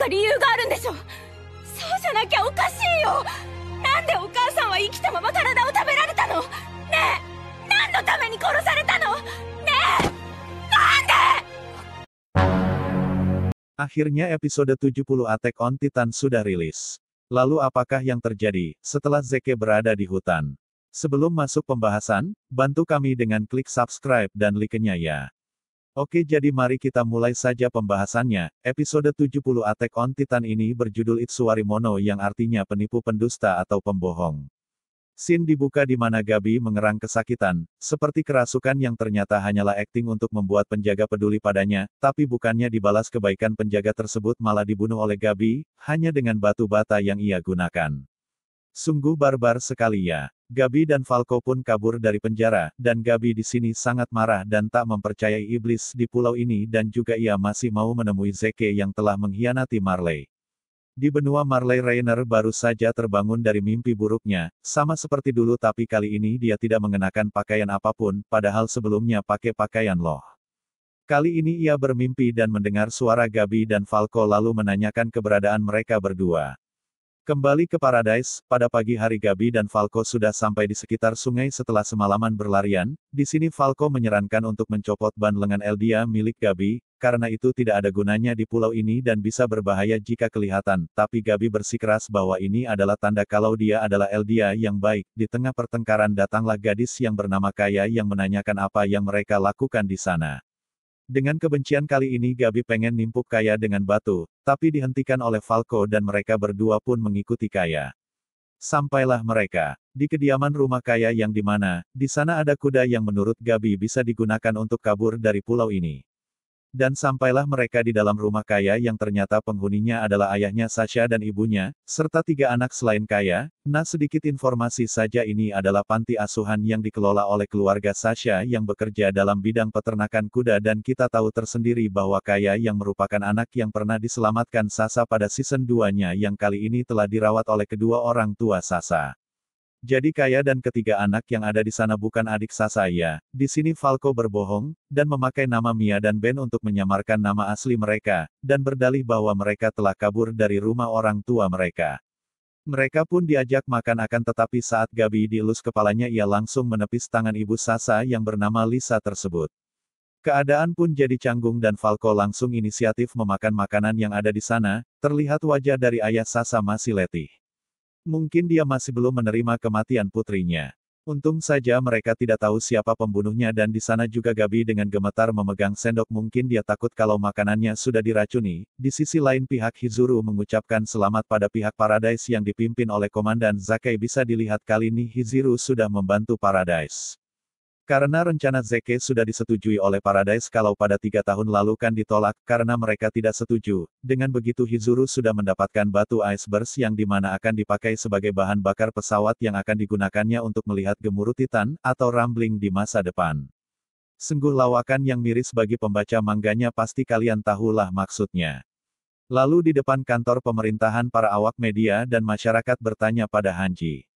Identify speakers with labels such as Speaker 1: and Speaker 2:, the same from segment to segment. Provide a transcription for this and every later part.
Speaker 1: か理由があるんでしょ。そうじゃなきゃおかしいよ。なんでお母さんは生きたまま体を食べられたの？ねえ、何のために殺されたの？ねえ、なんで？
Speaker 2: Akhirnya episode 70 Attack on Titan sudah rilis. Lalu apakah yang terjadi setelah Zeke berada di hutan? Sebelum masuk pembahasan, bantu kami dengan klik subscribe dan like-nya ya. Oke, jadi mari kita mulai saja pembahasannya. Episode 70 Attack on Titan ini berjudul Itsuwari Mono yang artinya penipu, pendusta atau pembohong. Scene dibuka di mana Gabi mengerang kesakitan, seperti kerasukan yang ternyata hanyalah akting untuk membuat penjaga peduli padanya, tapi bukannya dibalas kebaikan penjaga tersebut malah dibunuh oleh Gabi, hanya dengan batu bata yang ia gunakan. Sungguh barbar sekali ya. Gabi dan Falco pun kabur dari penjara, dan Gabi di sini sangat marah dan tak mempercayai iblis di pulau ini dan juga ia masih mau menemui Zeke yang telah mengkhianati Marley. Di benua Marley, Rainer baru saja terbangun dari mimpi buruknya, sama seperti dulu tapi kali ini dia tidak mengenakan pakaian apapun, padahal sebelumnya pakai pakaian loh. Kali ini ia bermimpi dan mendengar suara Gabi dan Falco lalu menanyakan keberadaan mereka berdua. Kembali ke Paradise, pada pagi hari Gabi dan Falco sudah sampai di sekitar sungai setelah semalaman berlarian. Di sini Falco menyarankan untuk mencopot ban lengan Eldia milik Gabi, karena itu tidak ada gunanya di pulau ini dan bisa berbahaya jika kelihatan, tapi Gabi bersikeras bahwa ini adalah tanda kalau dia adalah Eldia yang baik. Di tengah pertengkaran datanglah gadis yang bernama Kaya yang menanyakan apa yang mereka lakukan di sana. Dengan kebencian kali ini Gabi pengen nimpuk Kaya dengan batu, tapi dihentikan oleh Falco dan mereka berdua pun mengikuti Kaya. Sampailah mereka di kediaman rumah Kaya yang dimana, di sana ada kuda yang menurut Gabi bisa digunakan untuk kabur dari pulau ini. Dan sampailah mereka di dalam rumah Kaya yang ternyata penghuninya adalah ayahnya Sasha dan ibunya, serta 3 anak selain Kaya. Nah, sedikit informasi saja, ini adalah panti asuhan yang dikelola oleh keluarga Sasha yang bekerja dalam bidang peternakan kuda dan kita tahu tersendiri bahwa Kaya yang merupakan anak yang pernah diselamatkan Sasa pada season 2-nya yang kali ini telah dirawat oleh kedua orang tua Sasa. Jadi Kaya dan ketiga anak yang ada di sana bukan adik Sasa ya. Di sini Falco berbohong, dan memakai nama Mia dan Ben untuk menyamarkan nama asli mereka, dan berdalih bahwa mereka telah kabur dari rumah orang tua mereka. Mereka pun diajak makan akan tetapi saat Gabi dielus kepalanya ia langsung menepis tangan ibu Sasa yang bernama Lisa tersebut. Keadaan pun jadi canggung dan Falco langsung inisiatif memakan makanan yang ada di sana, terlihat wajah dari ayah Sasa masih letih. Mungkin dia masih belum menerima kematian putrinya. Untung saja mereka tidak tahu siapa pembunuhnya dan di sana juga Gabi dengan gemetar memegang sendok, mungkin dia takut kalau makanannya sudah diracuni. Di sisi lain pihak Hizuru mengucapkan selamat pada pihak Paradise yang dipimpin oleh Komandan Zeke. Bisa dilihat kali ini Hizuru sudah membantu Paradise. Karena rencana Zeke sudah disetujui oleh Paradise kalau pada 3 tahun lalu kan ditolak, karena mereka tidak setuju. Dengan begitu Hizuru sudah mendapatkan batu iceburst yang dimana akan dipakai sebagai bahan bakar pesawat yang akan digunakannya untuk melihat gemuruh Titan, atau rumbling di masa depan. Sungguh lawakan yang miris bagi pembaca manganya, pasti kalian tahulah maksudnya. Lalu di depan kantor pemerintahan para awak media dan masyarakat bertanya pada Hanji.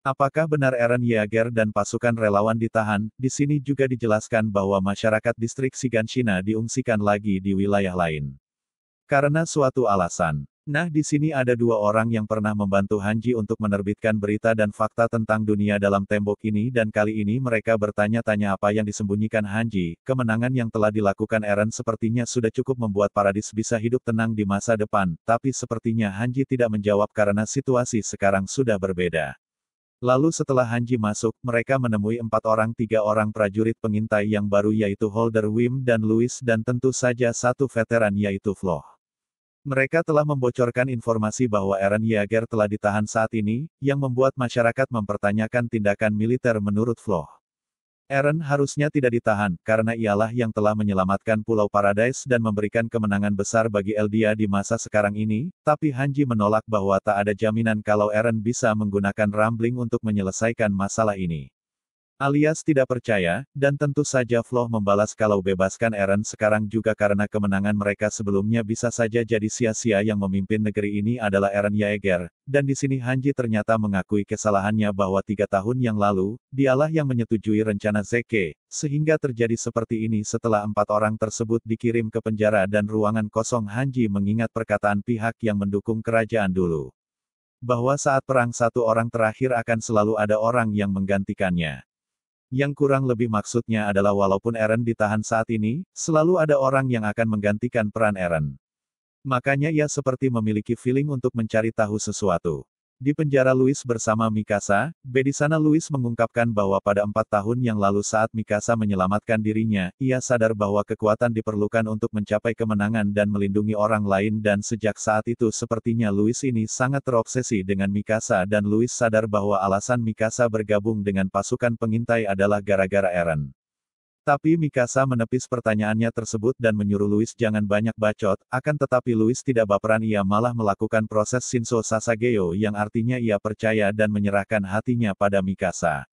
Speaker 2: Apakah benar Eren Yeager dan pasukan relawan ditahan? Di sini juga dijelaskan bahwa masyarakat distrik Shiganshina diungsikan lagi di wilayah lain. Karena suatu alasan. Nah, di sini ada 2 orang yang pernah membantu Hanji untuk menerbitkan berita dan fakta tentang dunia dalam tembok ini dan kali ini mereka bertanya-tanya apa yang disembunyikan Hanji. Kemenangan yang telah dilakukan Eren sepertinya sudah cukup membuat Paradise bisa hidup tenang di masa depan, tapi sepertinya Hanji tidak menjawab karena situasi sekarang sudah berbeda. Lalu setelah Hanji masuk, mereka menemui 3 orang prajurit pengintai yang baru yaitu Holder Wim dan Louis dan tentu saja 1 veteran yaitu Floh. Mereka telah membocorkan informasi bahwa Eren Yeager telah ditahan saat ini, yang membuat masyarakat mempertanyakan tindakan militer menurut Floh. Eren harusnya tidak ditahan, karena ialah yang telah menyelamatkan Pulau Paradise dan memberikan kemenangan besar bagi Eldia di masa sekarang ini, tapi Hanji menolak bahwa tak ada jaminan kalau Eren bisa menggunakan rumbling untuk menyelesaikan masalah ini. Alias tidak percaya, dan tentu saja Floh membalas kalau bebaskan Eren sekarang juga karena kemenangan mereka sebelumnya bisa saja jadi sia-sia. Yang memimpin negeri ini adalah Eren Yeager, dan di sini Hanji ternyata mengakui kesalahannya bahwa 3 tahun yang lalu, dialah yang menyetujui rencana Zeke, sehingga terjadi seperti ini setelah 4 orang tersebut dikirim ke penjara dan ruangan kosong. Hanji mengingat perkataan pihak yang mendukung kerajaan dulu. Bahwa saat perang satu orang terakhir akan selalu ada orang yang menggantikannya. Yang kurang lebih maksudnya adalah walaupun Eren ditahan saat ini, selalu ada orang yang akan menggantikan peran Eren. Makanya ia seperti memiliki feeling untuk mencari tahu sesuatu. Di penjara Louis bersama Mikasa, di sana Louis mengungkapkan bahwa pada 4 tahun yang lalu saat Mikasa menyelamatkan dirinya, ia sadar bahwa kekuatan diperlukan untuk mencapai kemenangan dan melindungi orang lain dan sejak saat itu sepertinya Louis ini sangat terobsesi dengan Mikasa dan Louis sadar bahwa alasan Mikasa bergabung dengan pasukan pengintai adalah gara-gara Eren. Tapi Mikasa menepis pertanyaannya tersebut dan menyuruh Louis jangan banyak bacot, akan tetapi Louis tidak baperan, ia malah melakukan proses Shinsho Sasageo yang artinya ia percaya dan menyerahkan hatinya pada Mikasa.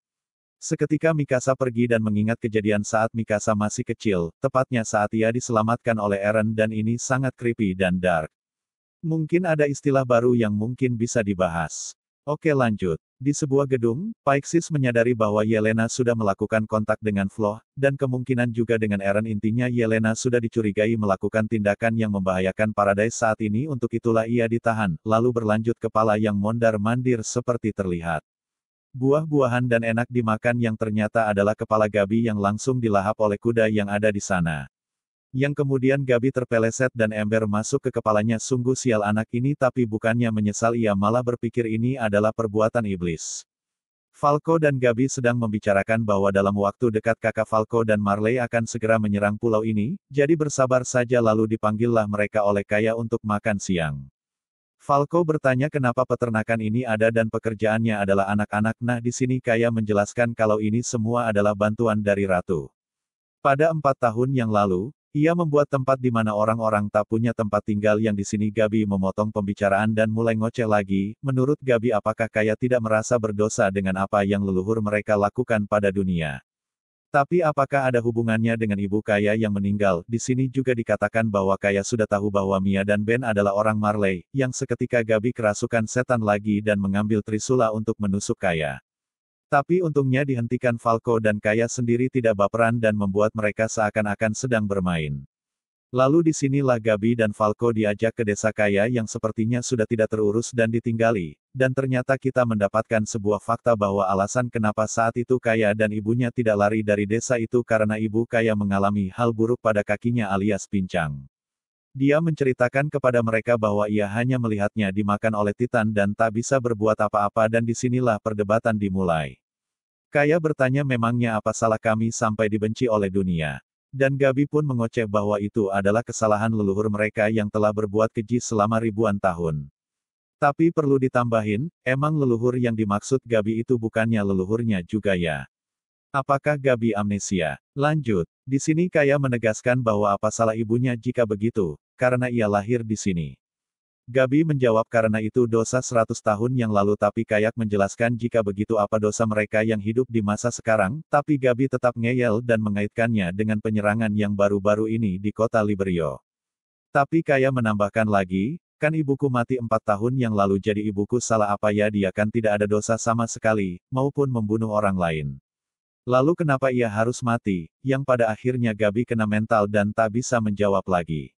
Speaker 2: Seketika Mikasa pergi dan mengingat kejadian saat Mikasa masih kecil, tepatnya saat ia diselamatkan oleh Eren dan ini sangat creepy dan dark. Mungkin ada istilah baru yang mungkin bisa dibahas. Oke lanjut. Di sebuah gedung, Peixis menyadari bahwa Yelena sudah melakukan kontak dengan Floh, dan kemungkinan juga dengan Eren. Intinya Yelena sudah dicurigai melakukan tindakan yang membahayakan Paradise saat ini, untuk itulah ia ditahan, lalu berlanjut kepala yang mondar-mandir seperti terlihat. Buah-buahan dan enak dimakan yang ternyata adalah kepala Gabi yang langsung dilahap oleh kuda yang ada di sana. Yang kemudian Gabi terpeleset dan ember masuk ke kepalanya. Sungguh sial anak ini, tapi bukannya menyesal ia malah berpikir ini adalah perbuatan iblis. Falco dan Gabi sedang membicarakan bahwa dalam waktu dekat kakak Falco dan Marley akan segera menyerang pulau ini, jadi bersabar saja. Lalu dipanggillah mereka oleh Kaya untuk makan siang. Falco bertanya kenapa peternakan ini ada dan pekerjaannya adalah anak-anak. Nah di sini Kaya menjelaskan kalau ini semua adalah bantuan dari Ratu. Pada 4 tahun yang lalu, ia membuat tempat di mana orang-orang tak punya tempat tinggal. Yang di sini Gabi memotong pembicaraan dan mulai ngoceh lagi. Menurut Gabi, apakah Kaya tidak merasa berdosa dengan apa yang leluhur mereka lakukan pada dunia? Tapi apakah ada hubungannya dengan ibu Kaya yang meninggal? Di sini juga dikatakan bahwa Kaya sudah tahu bahwa Mia dan Ben adalah orang Marley, yang seketika Gabi kerasukan setan lagi dan mengambil Trisula untuk menusuk Kaya. Tapi untungnya dihentikan. Falco dan Kaya sendiri tidak baperan dan membuat mereka seakan-akan sedang bermain. Lalu disinilah Gabi dan Falco diajak ke desa Kaya yang sepertinya sudah tidak terurus dan ditinggali, dan ternyata kita mendapatkan sebuah fakta bahwa alasan kenapa saat itu Kaya dan ibunya tidak lari dari desa itu karena ibu Kaya mengalami hal buruk pada kakinya alias pincang. Dia menceritakan kepada mereka bahwa ia hanya melihatnya dimakan oleh Titan dan tak bisa berbuat apa-apa, dan disinilah perdebatan dimulai. Kaya bertanya memangnya apa salah kami sampai dibenci oleh dunia? Dan Gabi pun mengoceh bahwa itu adalah kesalahan leluhur mereka yang telah berbuat keji selama ribuan tahun. Tapi perlu ditambahin, emang leluhur yang dimaksud Gabi itu bukannya leluhurnya juga ya? Apakah Gabi amnesia? Lanjut. Di sini Kaya menegaskan bahwa apa salah ibunya jika begitu, karena ia lahir di sini. Gabi menjawab karena itu dosa 100 tahun yang lalu, tapi Kayak menjelaskan jika begitu apa dosa mereka yang hidup di masa sekarang, tapi Gabi tetap ngeyel dan mengaitkannya dengan penyerangan yang baru-baru ini di kota Liberio. Tapi Kaya menambahkan lagi, kan ibuku mati 4 tahun yang lalu, jadi ibuku salah apa ya? Dia kan tidak ada dosa sama sekali, maupun membunuh orang lain. Lalu kenapa ia harus mati? Yang pada akhirnya Gabi kena mental dan tak bisa menjawab lagi.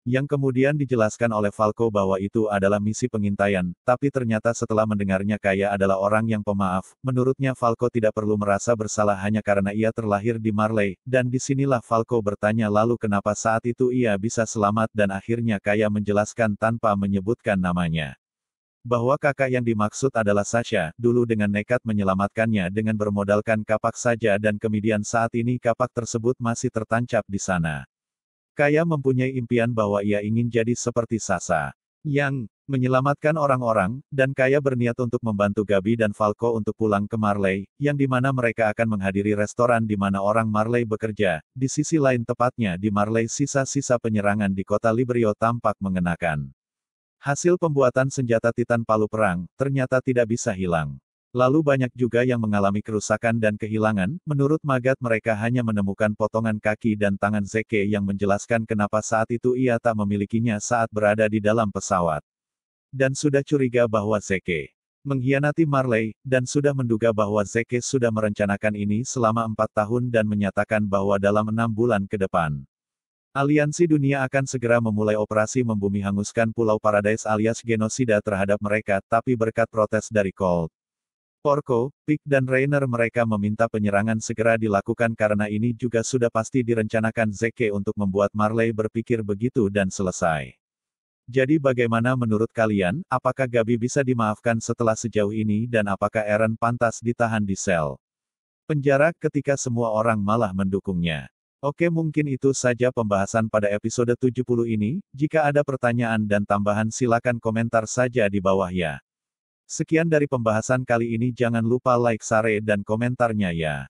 Speaker 2: Yang kemudian dijelaskan oleh Falco bahwa itu adalah misi pengintaian, tapi ternyata setelah mendengarnya Kaya adalah orang yang pemaaf. Menurutnya Falco tidak perlu merasa bersalah hanya karena ia terlahir di Marley, dan disinilah Falco bertanya lalu kenapa saat itu ia bisa selamat, dan akhirnya Kaya menjelaskan tanpa menyebutkan namanya. Bahwa kakak yang dimaksud adalah Sasha, dulu dengan nekat menyelamatkannya dengan bermodalkan kapak saja, dan kemudian saat ini kapak tersebut masih tertancap di sana. Kaya mempunyai impian bahwa ia ingin jadi seperti Sasha, yang menyelamatkan orang-orang, dan Kaya berniat untuk membantu Gabi dan Falco untuk pulang ke Marley, yang dimana mereka akan menghadiri restoran di mana orang Marley bekerja. Di sisi lain, tepatnya di Marley, sisa-sisa penyerangan di kota Liberio tampak mengenakan. Hasil pembuatan senjata Titan palu perang, ternyata tidak bisa hilang. Lalu banyak juga yang mengalami kerusakan dan kehilangan, menurut Magat mereka hanya menemukan potongan kaki dan tangan Zeke yang menjelaskan kenapa saat itu ia tak memilikinya saat berada di dalam pesawat. Dan sudah curiga bahwa Zeke mengkhianati Marley, dan sudah menduga bahwa Zeke sudah merencanakan ini selama 4 tahun dan menyatakan bahwa dalam 6 bulan ke depan, Aliansi Dunia akan segera memulai operasi membumi hanguskan Pulau Paradise alias genosida terhadap mereka, tapi berkat protes dari Colt, Porco, Pig dan Rainer mereka meminta penyerangan segera dilakukan karena ini juga sudah pasti direncanakan Zeke untuk membuat Marley berpikir begitu dan selesai. Jadi bagaimana menurut kalian, apakah Gabi bisa dimaafkan setelah sejauh ini dan apakah Eren pantas ditahan di sel penjara ketika semua orang malah mendukungnya? Oke, mungkin itu saja pembahasan pada episode 70 ini. Jika ada pertanyaan dan tambahan silakan komentar saja di bawah ya. Sekian dari pembahasan kali ini, jangan lupa like, share dan komentarnya ya.